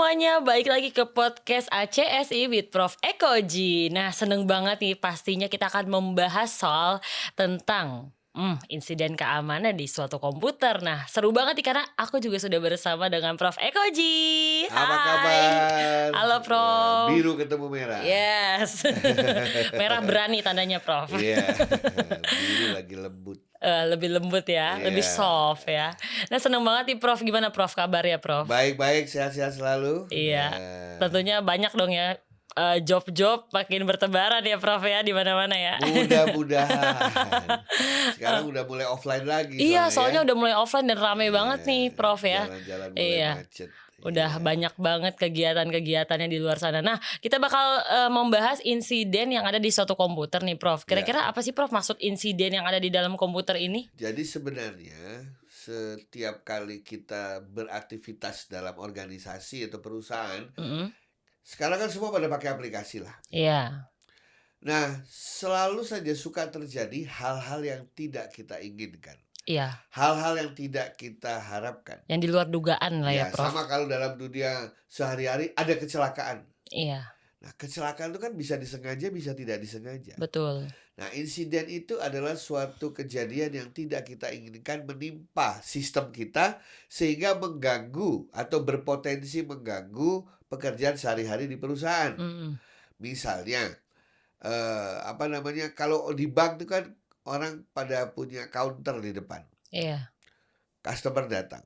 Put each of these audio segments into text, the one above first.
semuanya, balik lagi ke podcast ACSI with Prof. Ekoji. Nah, seneng banget nih, pastinya kita akan membahas soal tentang insiden keamanan di suatu komputer. Nah, seru banget nih karena aku juga sudah bersama dengan Prof. Ekoji. Apa Hai. kabar? Halo Prof. Biru ketemu merah. Yes. Merah berani tandanya Prof. Iya, biru lagi lembut. Lebih lembut ya, lebih Iya. soft ya. Nah, seneng banget nih Prof. Gimana Prof kabarnya Prof? Baik-baik, sehat-sehat selalu. Iya, Ya. tentunya banyak dong ya job-job makin bertebaran ya Prof ya di mana-mana ya. Mudah-mudahan. Sekarang udah mulai offline lagi Iya, soalnya soalnya udah mulai offline dan rame ya. banget nih Prof ya. Jalan-jalan mulai Iya, macet. udah Iya. banyak banget kegiatan-kegiatannya di luar sana. Nah, kita bakal membahas insiden yang ada di suatu komputer nih Prof. Kira-kira apa sih Prof maksud insiden yang ada di dalam komputer ini? Jadi sebenarnya setiap kali kita beraktivitas dalam organisasi atau perusahaan, Mm-mm. sekarang kan semua pada pakai aplikasi lah. Iya, Nah, selalu saja suka terjadi hal-hal yang tidak kita inginkan. iya, Hal-hal yang tidak kita harapkan. yang di luar dugaan lah ya Ya, Prof. sama kalau dalam dunia sehari-hari ada kecelakaan. Iya, Nah, kecelakaan itu kan bisa disengaja, bisa tidak disengaja. betul. Nah, insiden itu adalah suatu kejadian yang tidak kita inginkan menimpa sistem kita sehingga mengganggu atau berpotensi mengganggu pekerjaan sehari-hari di perusahaan. Mm-mm. Misalnya, kalau di bank itu kan orang pada punya counter di depan. Iya. Customer datang.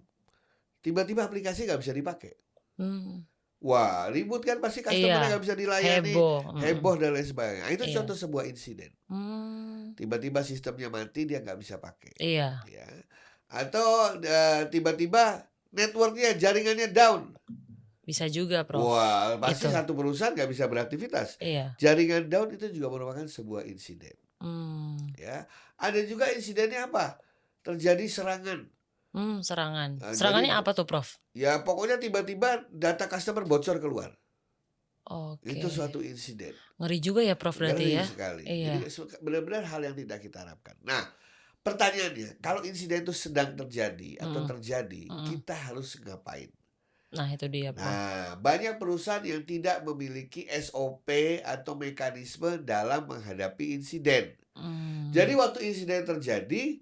Tiba-tiba aplikasi nggak bisa dipakai. Hmm. Wah, ribut kan pasti customernya Iya, nggak bisa dilayani. heboh. Heboh dan lain sebagainya. Nah, itu Iya. contoh sebuah insiden. Hmm. Tiba-tiba sistemnya mati, dia nggak bisa pakai. Iya. Ya. Atau tiba-tiba networknya, jaringannya down. Bisa juga Prof. Wah, pasti Itu. satu perusahaan nggak bisa beraktivitas. Iya. Jaringan down itu juga merupakan sebuah insiden. Ya, ada juga insidennya apa? Terjadi serangan. Serangan. Nah, Serangannya jadi apa tuh Prof? ya pokoknya tiba-tiba data customer bocor keluar. Oke. Itu suatu insiden. Ngeri juga ya Prof berarti Ngeri ya. sekali. Iya. Jadi benar-benar hal yang tidak kita harapkan. Nah, pertanyaannya, kalau insiden itu sedang terjadi atau terjadi, kita harus ngapain? Nah, itu dia Prof. Nah, banyak perusahaan yang tidak memiliki SOP atau mekanisme dalam menghadapi insiden. Jadi waktu insiden terjadi,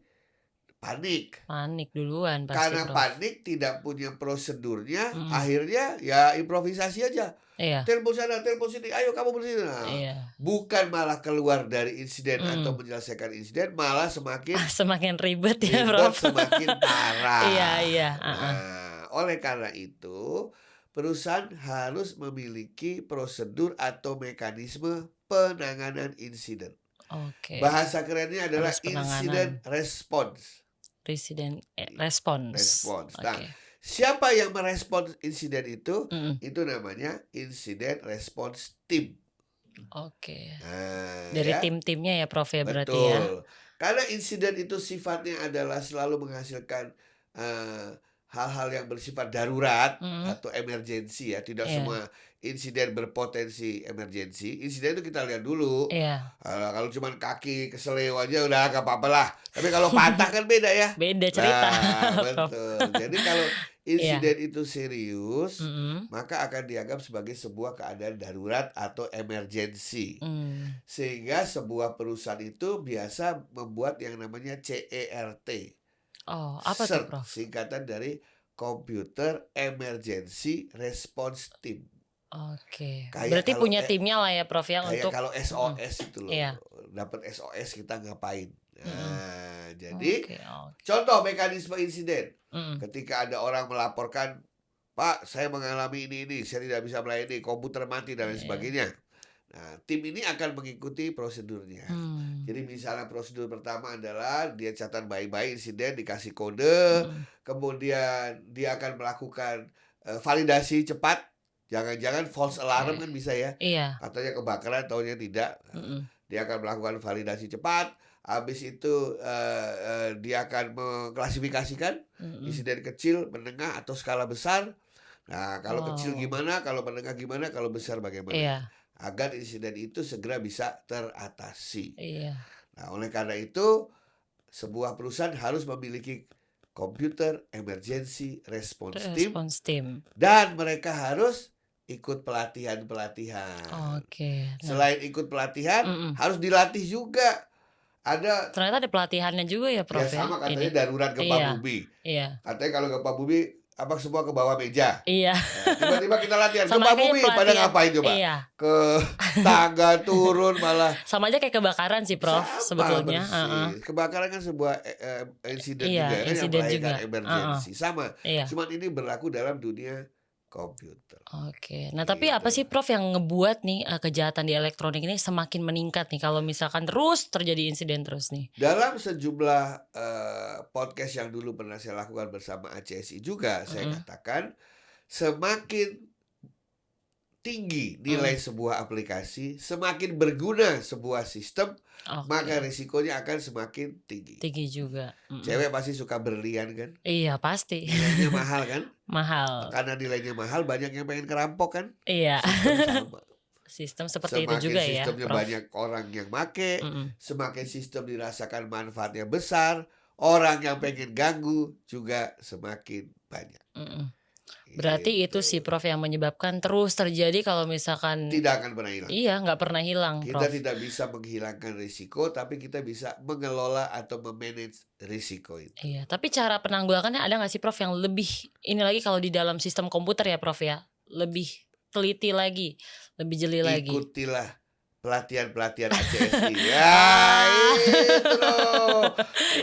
panik. Panik duluan pasti Karena Prof. panik, tidak punya prosedurnya, akhirnya ya improvisasi aja. Iya. Telepon sana, telepon sini, ayo kamu bersini. Nah, Iya. bukan malah keluar dari insiden atau menyelesaikan insiden, malah semakin Semakin ribet ya ribet, Prof. semakin parah. Iya. Nah, oleh karena itu, perusahaan harus memiliki prosedur atau mekanisme penanganan insiden. Oke. Bahasa kerennya adalah Harus penanganan. incident response. Response. Nah, Oke. siapa yang merespons insiden itu? Itu namanya incident response team. Oke. Nah, Dari ya. tim-timnya ya Prof ya berarti ya. Betul. Karena insiden itu sifatnya adalah selalu menghasilkan hal-hal yang bersifat darurat atau emergensi ya. Tidak Iya. semua insiden berpotensi emergensi. Insiden itu kita lihat dulu. Iya. Kalau cuma kaki keseleo aja udah gak apa-apa lah. Tapi kalau patah kan beda ya. Beda cerita. Nah, Prof. betul. Jadi kalau insiden itu serius, Mm-mm. maka akan dianggap sebagai sebuah keadaan darurat atau emergensi. Sehingga sebuah perusahaan itu biasa membuat yang namanya CERT. Oh, apa tuh CERT, Prof? singkatan dari Computer Emergency Response Team. Oke. Kayak Berarti kalau punya timnya lah ya Prof ya Kayak untuk kalau SOS itu loh. Iya. Dapat SOS kita ngapain. Nah, jadi Oke. contoh mekanisme insiden. Mm. Ketika ada orang melaporkan, Pak, saya mengalami ini, saya tidak bisa melayani, komputer mati dan lain sebagainya. Nah, tim ini akan mengikuti prosedurnya. Jadi misalnya prosedur pertama adalah dia catat baik-baik insiden, dikasih kode, kemudian dia akan melakukan validasi cepat. Jangan-jangan false alarm kan bisa ya. Iya. Katanya kebakaran, taunya tidak. Dia akan melakukan validasi cepat. Habis itu dia akan mengklasifikasikan insiden kecil, menengah, atau skala besar. Nah, kalau kecil gimana, kalau menengah gimana, kalau besar bagaimana. Iya. Agar insiden itu segera bisa teratasi. Iya. Nah, oleh karena itu, sebuah perusahaan harus memiliki Computer Emergency Response Team. Response team. Dan mereka harus ikut pelatihan-pelatihan. Oke. Nah, Selain ikut pelatihan, mm-mm. harus dilatih juga. Ada Ternyata ada pelatihannya juga ya ya Prof ya sama ini. katanya darurat gempa Iya, bumi. iya, Katanya kalau gempa bumi apa semua ke bawah meja. iya. Nah, tiba-tiba kita latihan Sama gempa kayak bumi pada pelatihan. ngapain coba? Iya. Ke tangga turun malah Sama aja kayak kebakaran sih Prof sama sebetulnya. Heeh. persis. Kebakaran kan sebuah insiden Iya, juga kan yang insiden melahirkan juga. emergency. Sama. Iya. Cuman ini berlaku dalam dunia komputer. Oke. Nah, tapi apa Gitu. sih Prof yang ngebuat nih kejahatan di elektronik ini semakin meningkat nih kalau misalkan terus terjadi insiden terus nih? Dalam sejumlah podcast yang dulu pernah saya lakukan bersama ACSI juga, saya Mm-mm. katakan semakin tinggi nilai sebuah aplikasi, semakin berguna sebuah sistem, Oke. maka risikonya akan semakin tinggi. Tinggi juga. Mm-mm. Cewek pasti suka berlian kan? Iya, pasti. Nilainya mahal kan? Mahal. Karena nilainya mahal, banyak yang pengen kerampok kan? Iya. Sistem sama. Sistem seperti itu Semakin juga ya, sistemnya Prof. banyak orang yang make, Mm-mm. semakin sistem dirasakan manfaatnya besar, orang yang pengen ganggu juga semakin banyak. Mm-mm. Berarti itu Gitu. sih Prof yang menyebabkan terus terjadi kalau misalkan Tidak akan pernah hilang. iya nggak pernah hilang Kita Prof. tidak bisa menghilangkan risiko, tapi kita bisa mengelola atau memanage risiko itu. Iya, tapi cara penanggulangannya ada nggak sih Prof yang lebih ini lagi kalau di dalam sistem komputer ya Prof ya, lebih teliti lagi, lebih jeli lagi. Ikutilah pelatihan-pelatihan ACSI. Ya, itu loh.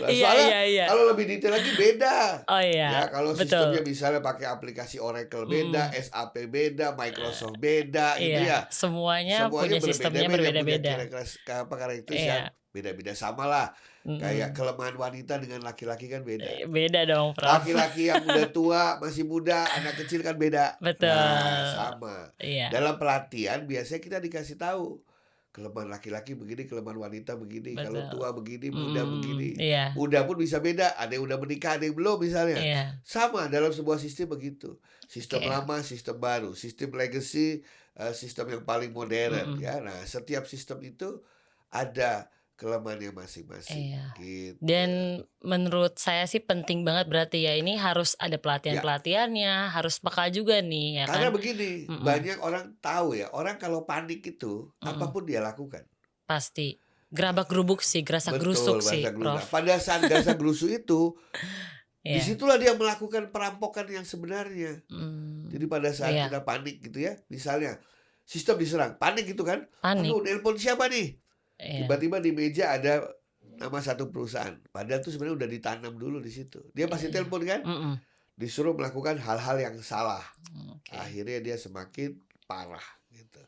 Soalnya Iya. kalau lebih detail lagi beda. Oh iya, Ya, kalau betul. sistemnya misalnya pakai aplikasi Oracle beda, SAP beda, Microsoft beda, gitu Iya, ya. semuanya punya sistemnya berbeda-beda. Karakteristik Iya. yang beda-beda, sama lah. Mm-mm. Kayak kelemahan wanita dengan laki-laki kan beda. Beda dong Prof. Laki-laki yang udah tua, masih muda, anak kecil kan beda. Betul. Nah, sama. Iya. Dalam pelatihan biasanya kita dikasih tahu kelemahan laki-laki begini, kelemahan wanita begini, kalau Betul. tua begini, muda begini. Iya. Muda pun bisa beda, ada yang udah menikah, ada yang belum misalnya. Iya. Sama dalam sebuah sistem begitu. Sistem Oke. lama, sistem baru, sistem legacy, sistem yang paling modern Mm-mm. ya. Nah, setiap sistem itu ada kelemahannya masing-masing. Iya. Gitu. Dan menurut saya sih penting banget berarti ya ini harus ada pelatihan-pelatihannya, harus peka juga nih ya Karena kan. begini, Mm-mm. banyak orang tahu ya, orang kalau panik itu Mm-mm. apapun dia lakukan. Pasti gerabak gerubuk sih, gerasak gerusuk sih, bahasa geludah. Prof. Pada saat gerasak gerusuk itu, Iya. disitulah dia melakukan perampokan yang sebenarnya. Jadi pada saat Iya. kita panik gitu ya, misalnya sistem diserang, panik gitu kan? Panik. Aduh, nelpon siapa nih? Iya. Tiba-tiba di meja ada nama satu perusahaan. Padahal tuh sebenarnya udah ditanam dulu di situ. Dia pasti Iya. telepon kan? Mm-mm. Disuruh melakukan hal-hal yang salah. Oke. Akhirnya dia semakin parah gitu.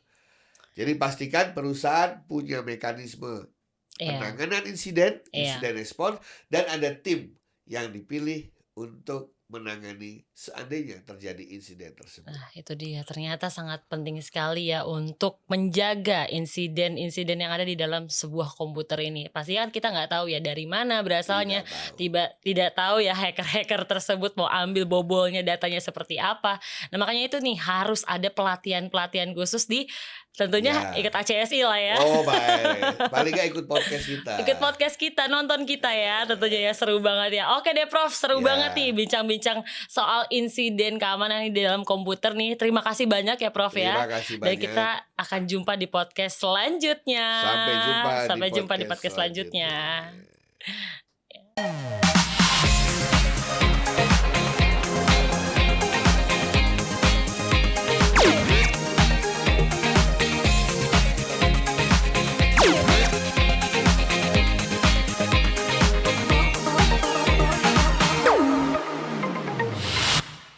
Jadi pastikan perusahaan punya mekanisme Iya. penanganan insiden, Iya. insiden respons, dan ada tim yang dipilih untuk menangani seandainya terjadi insiden tersebut. Nah, itu dia. Ternyata sangat penting sekali ya untuk menjaga insiden-insiden yang ada di dalam sebuah komputer ini. Pasti kan kita nggak tahu ya dari mana berasalnya. Tidak tahu ya hacker-hacker tersebut mau ambil bobolnya, datanya seperti apa. Nah, makanya itu nih harus ada pelatihan-pelatihan khusus di tentunya Ya. ikut ACSI lah ya. Oh baik, paling nggak ikut podcast kita. Ikut podcast kita, nonton kita ya, tentunya ya seru banget ya. Oke deh Prof, seru Ya. banget nih bincang-bincang soal insiden keamanan di dalam komputer nih. Terima kasih banyak ya Prof Terima ya. kasih Dan banyak. kita akan jumpa di podcast selanjutnya. Sampai jumpa Sampai jumpa di podcast selanjutnya.